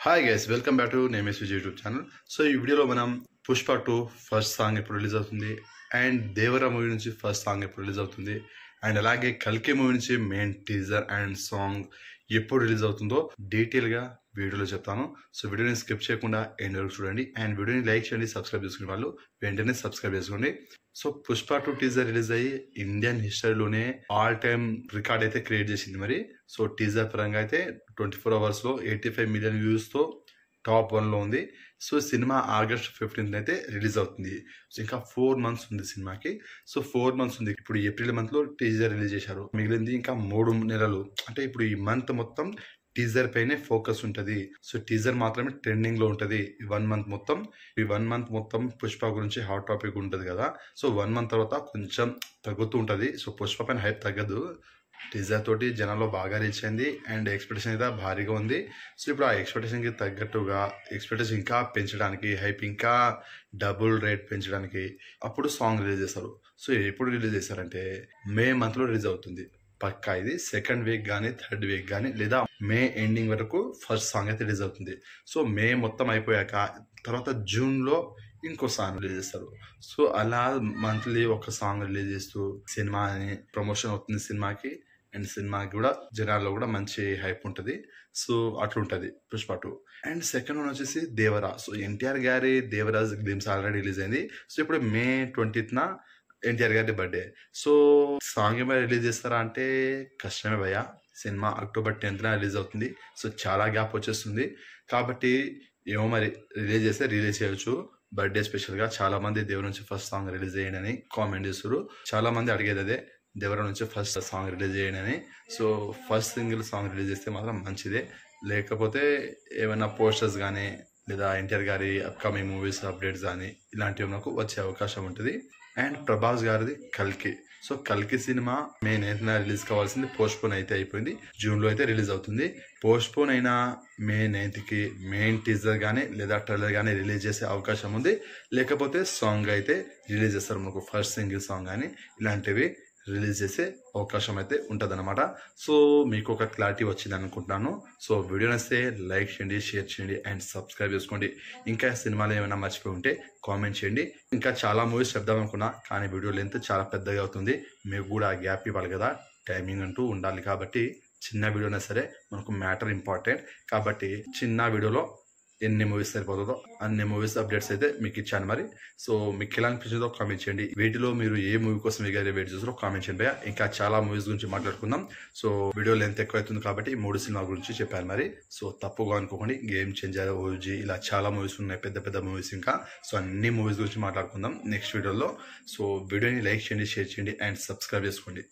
Hi guys, welcome back to names Vijay YouTube channel. So ఈ వీడియోలో మనం పుష్ప 2 ఫస్ట్ సాంగ్ ఎప్పుడు రిలీజ్ అవుతుంది, అండ్ దేవరా మూవీ నుంచి ఫస్ట్ సాంగ్ ఎప్పుడు రిలీజ్ అవుతుంది, అండ్ అలాగే కల్కి మూవీ నుంచి మెయిన్ టీజర్ అండ్ సాంగ్ ఎప్పుడు రిలీజ్ అవుతుందో డీటెయిల్గా వీడియోలో చెప్తాను. సో వీడియోని స్కిప్ చేయకుండా ఎండ్ వరకు చూడండి, అండ్ వీడియోని లైక్ చేయండి. సబ్స్క్రైబ్ చేసుకునే వాళ్ళు వెంటనే సబ్స్క్రైబ్ చేసుకోండి. సో పుష్ప 2 టీజర్ రిలీజ్ అయ్యి ఇండియన్ హిస్టరీలోనే ఆల్ టైమ్ రికార్డ్ అయితే క్రియేట్ చేసింది. మరి సో టీజర్ పరంగా అయితే 24 అవర్స్లో 85 మిలియన్ వ్యూస్తో టాప్ 1లో ఉంది. సో సినిమా ఆగస్ట్ 15 అయితే రిలీజ్ అవుతుంది. సో ఇంకా 4 months ఉంది సినిమాకి. సో 4 months ఉంది. ఇప్పుడు ఏప్రిల్ మంత్లో టీజర్ రిలీజ్ చేశారు, మిగిలింది ఇంకా 3 నెలలు. అంటే ఇప్పుడు ఈ మంత్ మొత్తం టీజర్ పైనే ఫోకస్ ఉంటుంది. సో టీజర్ మాత్రమే ట్రెండింగ్ లో ఉంటది ఈ 1 month మొత్తం. ఈ 1 month మొత్తం పుష్ప గురించి హాట్ టాపిక్ ఉంటది కదా. సో 1 month తర్వాత కొంచెం తగ్గుతూ ఉంటది. సో పుష్ప పైన హైప్ తగ్గదు. టీజర్ తోటి జనాల్లో బాగా రీచ్ అయింది, అండ్ ఎక్స్పెక్టేషన్ అయితే భారీగా ఉంది. సో ఇప్పుడు ఆ ఎక్స్పెక్టేషన్కి తగ్గట్టుగా ఎక్స్పెక్టేషన్ ఇంకా పెంచడానికి, హైప్ ఇంకా డబుల్ రేట్ పెంచడానికి అప్పుడు సాంగ్ రిలీజ్ చేస్తారు. సో ఎప్పుడు రిలీజ్ చేశారంటే మే మంత్లో రిలీజ్ అవుతుంది పక్కా. ఇది సెకండ్ వీక్ కానీ థర్డ్ వీక్ కానీ లేదా మే ఎండింగ్ వరకు ఫస్ట్ సాంగ్ అయితే రిలీజ్ అవుతుంది. సో మే మొత్తం అయిపోయాక తర్వాత జూన్లో ఇంకో సాంగ్ రిలీజ్ చేస్తారు. సో అలా మంత్లీ ఒక సాంగ్ రిలీజ్ చేస్తూ సినిమా ప్రమోషన్ అవుతుంది సినిమాకి, అండ్ సినిమాకి కూడా జనాల్లో కూడా మంచి హైప్ ఉంటుంది. సో అట్లుంటది పుష్ప 2. అండ్ సెకండ్ వన్ వచ్చేసి దేవరా. సో ఎన్టీఆర్ గారి దేవరాజ్ గ్లిమ్స్ ఆల్రెడీ రిలీజ్ అయింది. సో ఇప్పుడు మే 20th ఎన్టీఆర్ గారి బర్త్డే. సో సాంగ్ ఏమైనా రిలీజ్ చేస్తారా అంటే కష్టమే భయ్య. సినిమా అక్టోబర్ 10th రిలీజ్ అవుతుంది. సో చాలా గ్యాప్ వచ్చేస్తుంది. కాబట్టి ఏమో మరి రిలీజ్ చేస్తే రిలీజ్ చేయొచ్చు. బర్త్డే స్పెషల్గా చాలా మంది దేవర నుంచి ఫస్ట్ సాంగ్ రిలీజ్ చేయండి అని కామెంట్ చేస్తారు. చాలా మంది అడిగేది అదే, దేవర నుంచి ఫస్ట్ సాంగ్ రిలీజ్ చేయండి అని. So first single song release చేస్తే మాత్రం మంచిదే. లేకపోతే ఏమైనా పోస్టర్స్ కానీ లేదా ఎన్టీఆర్ గారి అప్కమింగ్ మూవీస్ అప్డేట్స్ కానీ ఇలాంటివి నాకు వచ్చే అవకాశం ఉంటుంది. అండ్ ప్రభాస్ గారిది కల్కి. సో కల్కి సినిమా మే 9th రిలీజ్ కావాల్సింది పోస్ట్పోన్ అయితే అయిపోయింది. జూన్లో అయితే రిలీజ్ అవుతుంది. పోస్ట్పోన్ అయినా మే 9th మెయిన్ టీజర్ కానీ లేదా ట్రైలర్ కానీ రిలీజ్ చేసే అవకాశం ఉంది. లేకపోతే సాంగ్ అయితే రిలీజ్ చేస్తారు, మనకు ఫస్ట్ సింగిల్ సాంగ్ కానీ ఇలాంటివి రిలీజ్ చేసే అవకాశం అయితే ఉంటుంది అనమాట. సో మీకు ఒక క్లారిటీ వచ్చింది అనుకుంటున్నాను. సో వీడియో నచ్చితే లైక్ చేయండి, షేర్ చేయండి, అండ్ సబ్స్క్రైబ్ చేసుకోండి. ఇంకా సినిమాలు ఏమైనా మర్చిపోయి ఉంటే కామెంట్ చేయండి. ఇంకా చాలా మూవీస్ చెప్దాం అనుకున్నా, కానీ వీడియో లెంత్ చాలా పెద్దగా అవుతుంది. మీకు కూడా గ్యాప్ ఇవ్వాలి కదా, టైమింగ్ అంటూ ఉండాలి. కాబట్టి చిన్న వీడియోనా సరే మనకు మ్యాటర్ ఇంపార్టెంట్. కాబట్టి చిన్న వీడియోలో ఎన్ని మూవీస్ సరిపోతుందో అన్ని మూవీస్ అప్డేట్స్ అయితే మీకు ఇచ్చాను. మరి సో మీకు ఎలా అనిపించిందో కామెంట్ చేయండి. వీటిలో మీరు ఏ మూవీ కోసం వెయిట్ చేస్తారో కామెంట్ చేయండి భయ్యా. ఇంకా చాలా మూవీస్ గురించి మాట్లాడుకుందాం. సో వీడియో లెంత్ ఎక్కువ అవుతుంది కాబట్టి 3 సినిమా గురించి చెప్పాను మరి. సో తప్పుగా అనుకోకండి. గేమ్ చేంజర్, ఓజీ ఇలా చాలా మూవీస్ ఉన్నాయి, పెద్ద పెద్ద మూవీస్ ఇంకా. సో అన్ని మూవీస్ గురించి మాట్లాడుకుందాం నెక్స్ట్ వీడియోలో. సో వీడియోని లైక్ చేయండి, షేర్ చేయండి, అండ్ సబ్స్క్రైబ్ చేసుకోండి.